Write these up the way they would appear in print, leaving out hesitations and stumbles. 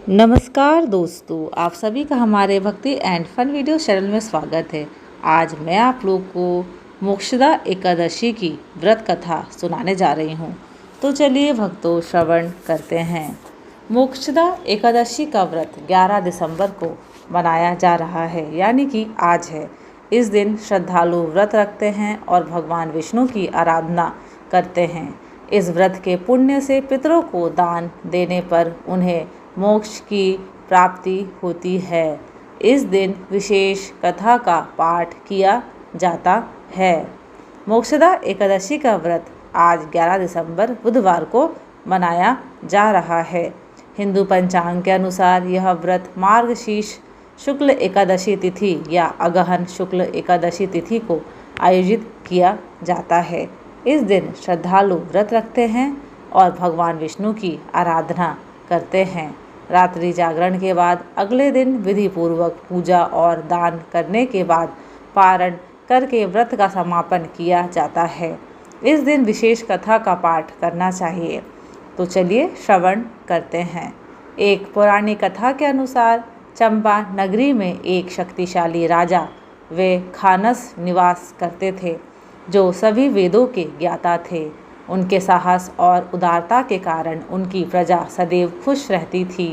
नमस्कार दोस्तों, आप सभी का हमारे भक्ति एंड फन वीडियो चैनल में स्वागत है। आज मैं आप लोग को मोक्षदा एकादशी की व्रत कथा सुनाने जा रही हूँ। तो चलिए भक्तों, श्रवण करते हैं। मोक्षदा एकादशी का व्रत 11 दिसंबर को मनाया जा रहा है, यानी कि आज है। इस दिन श्रद्धालु व्रत रखते हैं और भगवान विष्णु की आराधना करते हैं। इस व्रत के पुण्य से पितरों को दान देने पर उन्हें मोक्ष की प्राप्ति होती है। इस दिन विशेष कथा का पाठ किया जाता है। मोक्षदा एकादशी का व्रत आज 11 दिसंबर बुधवार को मनाया जा रहा है। हिंदू पंचांग के अनुसार यह व्रत मार्गशीर्ष शुक्ल एकादशी तिथि या अगहन शुक्ल एकादशी तिथि को आयोजित किया जाता है। इस दिन श्रद्धालु व्रत रखते हैं और भगवान विष्णु की आराधना करते हैं। रात्रि जागरण के बाद अगले दिन विधि पूर्वक पूजा और दान करने के बाद पारण करके व्रत का समापन किया जाता है। इस दिन विशेष कथा का पाठ करना चाहिए। तो चलिए श्रवण करते हैं। एक पौराणिक कथा के अनुसार चंपा नगरी में एक शक्तिशाली राजा वे खानस निवास करते थे, जो सभी वेदों के ज्ञाता थे। उनके साहस और उदारता के कारण उनकी प्रजा सदैव खुश रहती थी।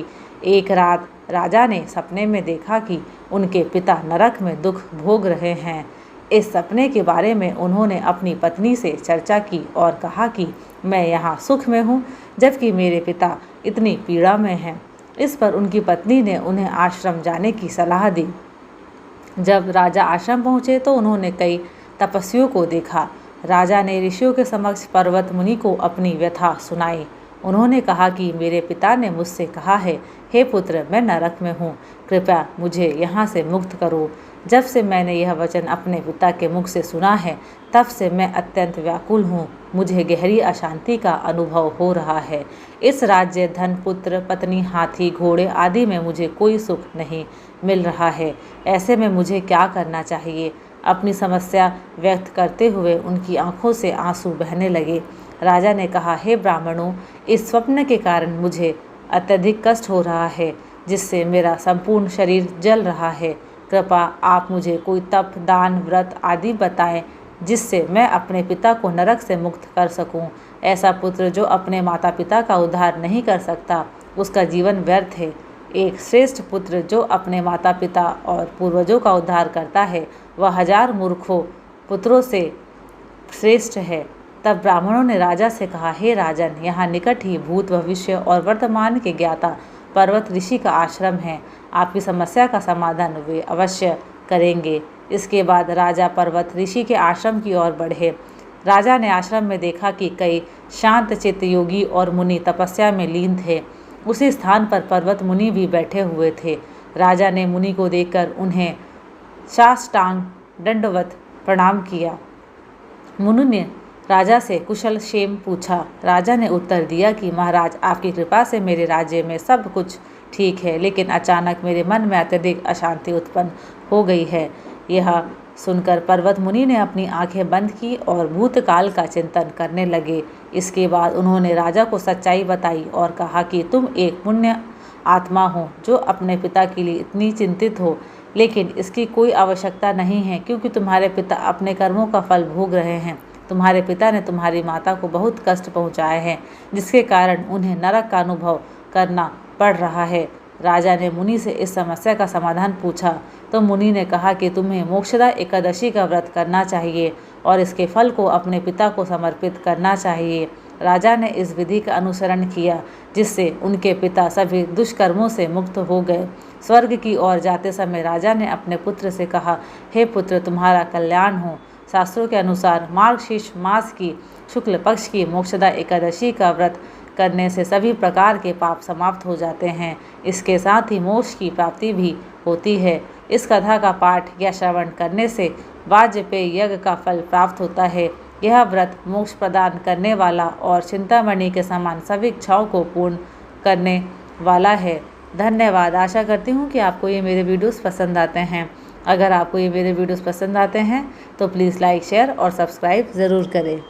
एक रात राजा ने सपने में देखा कि उनके पिता नरक में दुख भोग रहे हैं। इस सपने के बारे में उन्होंने अपनी पत्नी से चर्चा की और कहा कि मैं यहाँ सुख में हूँ, जबकि मेरे पिता इतनी पीड़ा में हैं। इस पर उनकी पत्नी ने उन्हें आश्रम जाने की सलाह दी। जब राजा आश्रम पहुँचे तो उन्होंने कई तपस्वियों को देखा। राजा ने ऋषियों के समक्ष पर्वत मुनि को अपनी व्यथा सुनाई। उन्होंने कहा कि मेरे पिता ने मुझसे कहा है, हे पुत्र, मैं नरक में हूँ, कृपया मुझे यहाँ से मुक्त करो। जब से मैंने यह वचन अपने पिता के मुख से सुना है, तब से मैं अत्यंत व्याकुल हूँ। मुझे गहरी अशांति का अनुभव हो रहा है। इस राज्य, धन, पुत्र, पत्नी, हाथी, घोड़े आदि में मुझे कोई सुख नहीं मिल रहा है। ऐसे में मुझे क्या करना चाहिए? अपनी समस्या व्यक्त करते हुए उनकी आंखों से आंसू बहने लगे। राजा ने कहा, हे ब्राह्मणों, इस स्वप्न के कारण मुझे अत्यधिक कष्ट हो रहा है, जिससे मेरा संपूर्ण शरीर जल रहा है। कृपा आप मुझे कोई तप, दान, व्रत आदि बताएं, जिससे मैं अपने पिता को नरक से मुक्त कर सकूं। ऐसा पुत्र जो अपने माता पिता का उद्धार नहीं कर सकता, उसका जीवन व्यर्थ है। एक श्रेष्ठ पुत्र जो अपने माता पिता और पूर्वजों का उद्धार करता है, वह 1000 मूर्खों पुत्रों से श्रेष्ठ है। तब ब्राह्मणों ने राजा से कहा, हे राजन, यहाँ निकट ही भूत, भविष्य और वर्तमान के ज्ञाता पर्वत ऋषि का आश्रम है। आपकी समस्या का समाधान वे अवश्य करेंगे। इसके बाद राजा पर्वत ऋषि के आश्रम की ओर बढ़े। राजा ने आश्रम में देखा कि कई शांत चित्त योगी और मुनि तपस्या में लीन थे। उसी स्थान पर पर्वत मुनि भी बैठे हुए थे। राजा ने मुनि को देखकर उन्हें साष्टांग दंडवत प्रणाम किया। मुनि ने राजा से कुशल क्षेम पूछा। राजा ने उत्तर दिया कि महाराज, आपकी कृपा से मेरे राज्य में सब कुछ ठीक है, लेकिन अचानक मेरे मन में अत्यधिक अशांति उत्पन्न हो गई है। यह सुनकर पर्वत मुनि ने अपनी आंखें बंद की और भूतकाल का चिंतन करने लगे। इसके बाद उन्होंने राजा को सच्चाई बताई और कहा कि तुम एक पुण्य आत्मा हो जो अपने पिता के लिए इतनी चिंतित हो, लेकिन इसकी कोई आवश्यकता नहीं है, क्योंकि तुम्हारे पिता अपने कर्मों का फल भोग रहे हैं। तुम्हारे पिता ने तुम्हारी माता को बहुत कष्ट पहुंचाए हैं, जिसके कारण उन्हें नरक का अनुभव करना पड़ रहा है। राजा ने मुनि से इस समस्या का समाधान पूछा तो मुनि ने कहा कि तुम्हें मोक्षदा एकादशी का व्रत करना चाहिए और इसके फल को अपने पिता को समर्पित करना चाहिए। राजा ने इस विधि का अनुसरण किया, जिससे उनके पिता सभी दुष्कर्मों से मुक्त हो गए। स्वर्ग की ओर जाते समय राजा ने अपने पुत्र से कहा, हे पुत्र, तुम्हारा कल्याण हो। शास्त्रों के अनुसार मार्गशीर्ष मास की शुक्ल पक्ष की मोक्षदा एकादशी का व्रत करने से सभी प्रकार के पाप समाप्त हो जाते हैं। इसके साथ ही मोक्ष की प्राप्ति भी होती है। इस कथा का पाठ या श्रवण करने से वाजपेयी यज्ञ का फल प्राप्त होता है। यह व्रत मोक्ष प्रदान करने वाला और चिंतामणि के समान सभी इच्छाओं को पूर्ण करने वाला है। धन्यवाद। आशा करती हूँ कि आपको ये मेरे वीडियोस पसंद आते हैं। अगर आपको ये मेरे वीडियोस पसंद आते हैं तो प्लीज़ लाइक, शेयर और सब्सक्राइब ज़रूर करें।